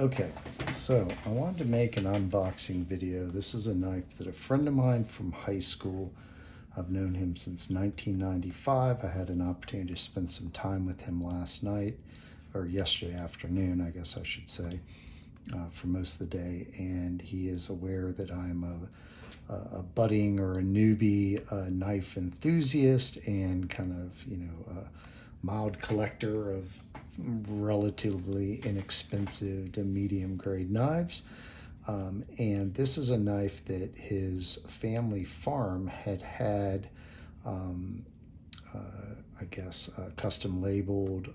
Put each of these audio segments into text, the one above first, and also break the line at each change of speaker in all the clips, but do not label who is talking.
Okay, so I wanted to make an unboxing video. This is a knife that a friend of mine from high school, I've known him since 1995. I had an opportunity to spend some time with him last night, or yesterday afternoon, I guess I should say, for most of the day. And he is aware that I'm a budding or a newbie knife enthusiast and kind of, mild collector of relatively inexpensive to medium grade knives. And this is a knife that his family farm had I guess, custom labeled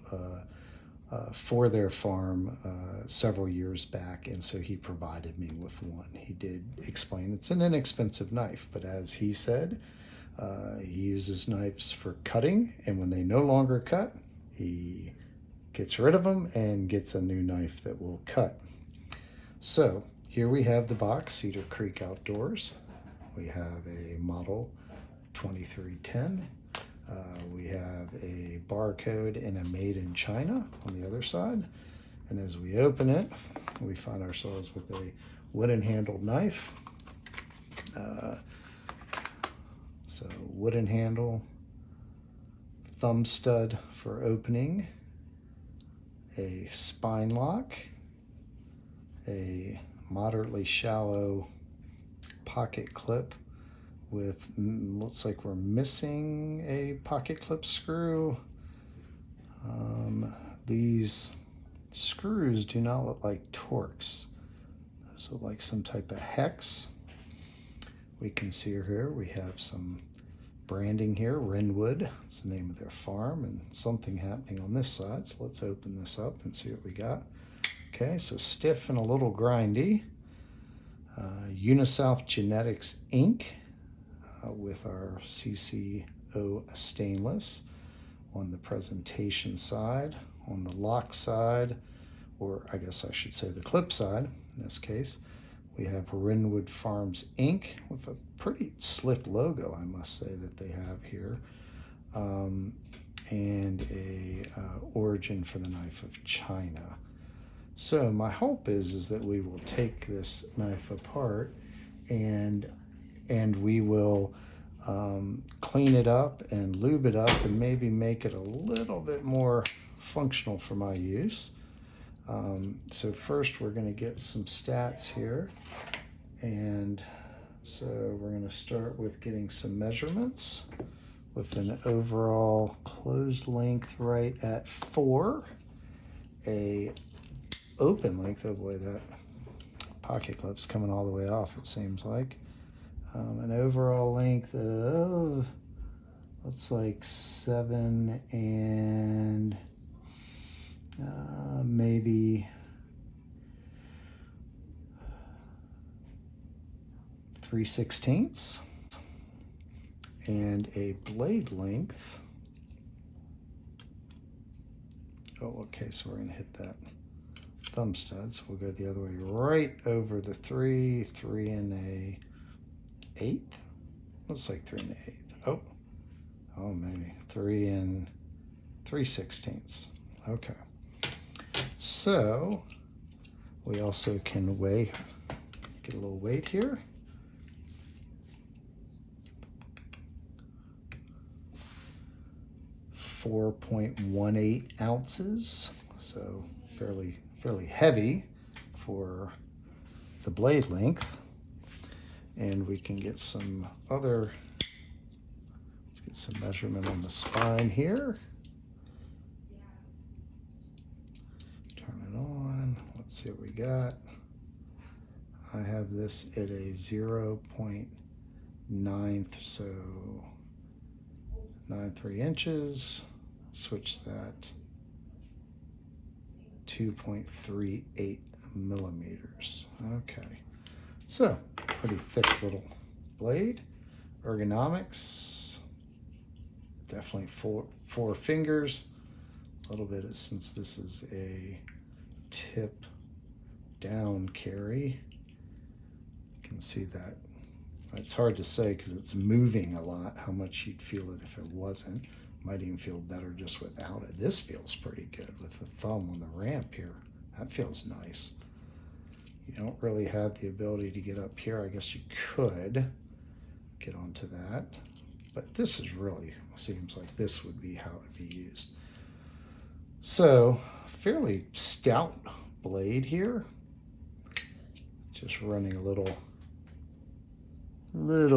for their farm several years back, and so he provided me with one. He did explain it's an inexpensive knife, but as he said, he uses knives for cutting, and when they no longer cut, he gets rid of them and gets a new knife that will cut. So here we have the box, Cedar Creek Outdoors. We have a model 2310. We have a barcode and a made in China on the other side. And as we open it, we find ourselves with a wooden handled knife. So wooden handle, thumb stud for opening, a spine lock, a moderately shallow pocket clip with, looks like we're missing a pocket clip screw. These screws do not look like Torx. Those look like some type of hex. We can see here we have some branding here, Renwood, that's the name of their farm, and something happening on this side. So let's open this up and see what we got. Okay, so stiff and a little grindy. Unisouth Genetics ink with our CCO stainless on the presentation side. On the lock side, or I guess I should say the clip side in this case, we have Renwood Farms ink with a pretty slick logo, I must say, that they have here, and a origin for the knife of China. So my hope is that we will take this knife apart and we will clean it up and lube it up and maybe make it a little bit more functional for my use. So first we're going to get some stats here, and so we're going to start with getting some measurements with an overall closed length right at 4, a open length, oh boy, that pocket clip's coming all the way off, it seems like, an overall length of, looks like 7 and maybe 3/16, and a blade length. Oh, okay, so we're gonna hit that thumb stud, so we'll go the other way, right over the 3 and a 1/8. Looks like 3 and a 1/8. Oh, maybe 3 and 3/16. Okay. So we also can weigh, get a little weight here. .18 ounces, so fairly heavy for the blade length. And we can get some other, let's get some measurement on the spine here. Turn it on, let's see what we got. I have this at a 0.9, so 93 inches. Switch that, 2.38 millimeters. Okay, so pretty thick little blade. Ergonomics, definitely four fingers. A little bit since this is a tip down carry. You can see that. It's hard to say because it's moving a lot, how much you'd feel it if it wasn't. Might even feel better just without it. This feels pretty good with the thumb on the ramp here. That feels nice. You don't really have the ability to get up here. I guess you could get onto that, but this is really, seems like this would be how it would be used. So, fairly stout blade here. Just running a little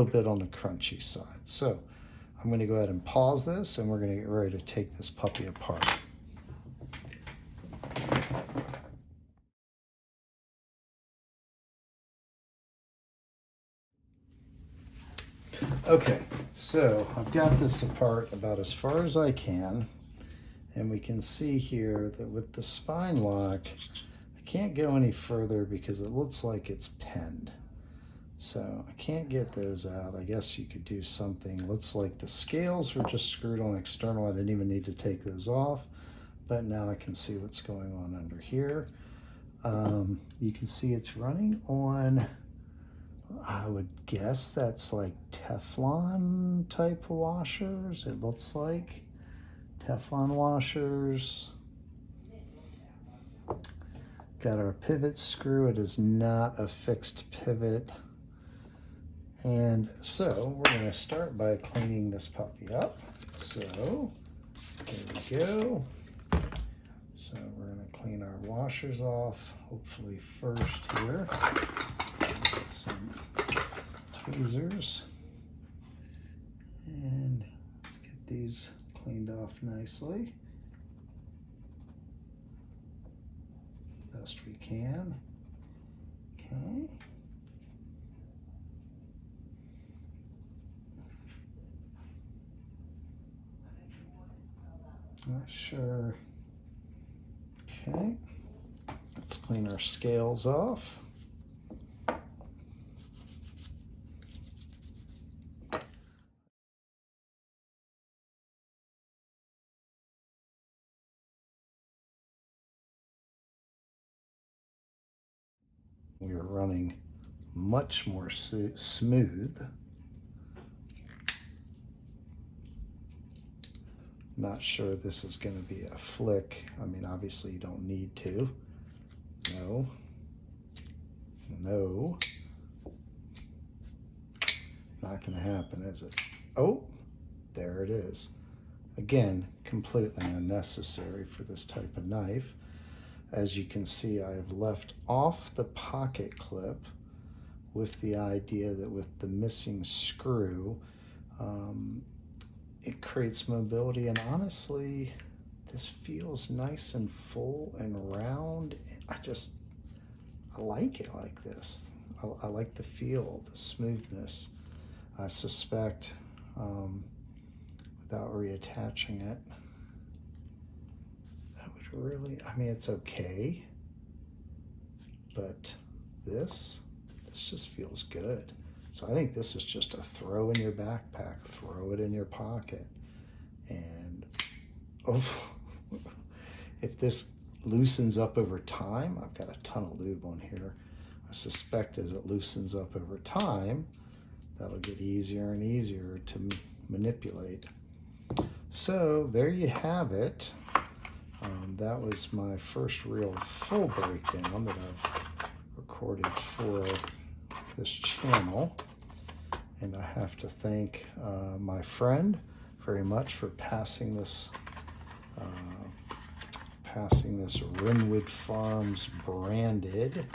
bit on the crunchy side. So I'm going to go ahead and pause this, and we're going to get ready to take this puppy apart. Okay, so I've got this apart about as far as I can, and we can see here that with the spine lock, I can't go any further because it looks like it's pinned. So I can't get those out. I guess you could do something. Looks like the scales were just screwed on external. I didn't even need to take those off, but now I can see what's going on under here. You can see it's running on, I would guess that's like Teflon type washers. It looks like Teflon washers. Got our pivot screw. It is not a fixed pivot. And so we're going to start by cleaning this puppy up. So there we go. So we're going to clean our washers off, hopefully first here. Get some tweezers. And let's get these cleaned off nicely. Best we can. Okay. Not sure. Okay, let's clean our scales off. We are running much more smooth. Not sure this is going to be a flick. I mean, obviously you don't need to. No. No. Not going to happen, is it? Oh, there it is. Again, completely unnecessary for this type of knife. As you can see, I have left off the pocket clip with the idea that with the missing screw, it creates mobility, and honestly, this feels nice and full and round. I like it like this. I like the feel, the smoothness. I suspect, without reattaching it, that would really, I mean, it's okay, but this just feels good. So I think this is just a throw in your backpack, throw it in your pocket. And oh, if this loosens up over time, I've got a ton of lube on here. I suspect as it loosens up over time, that'll get easier and easier to manipulate. So there you have it. That was my first real full breakdown that I've recorded for this channel. And I have to thank my friend very much for passing this Renwood Farms branded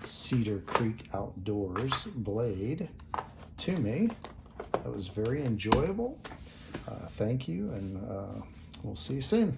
Cedar Creek Outdoors blade to me. That was very enjoyable. Thank you, and we'll see you soon.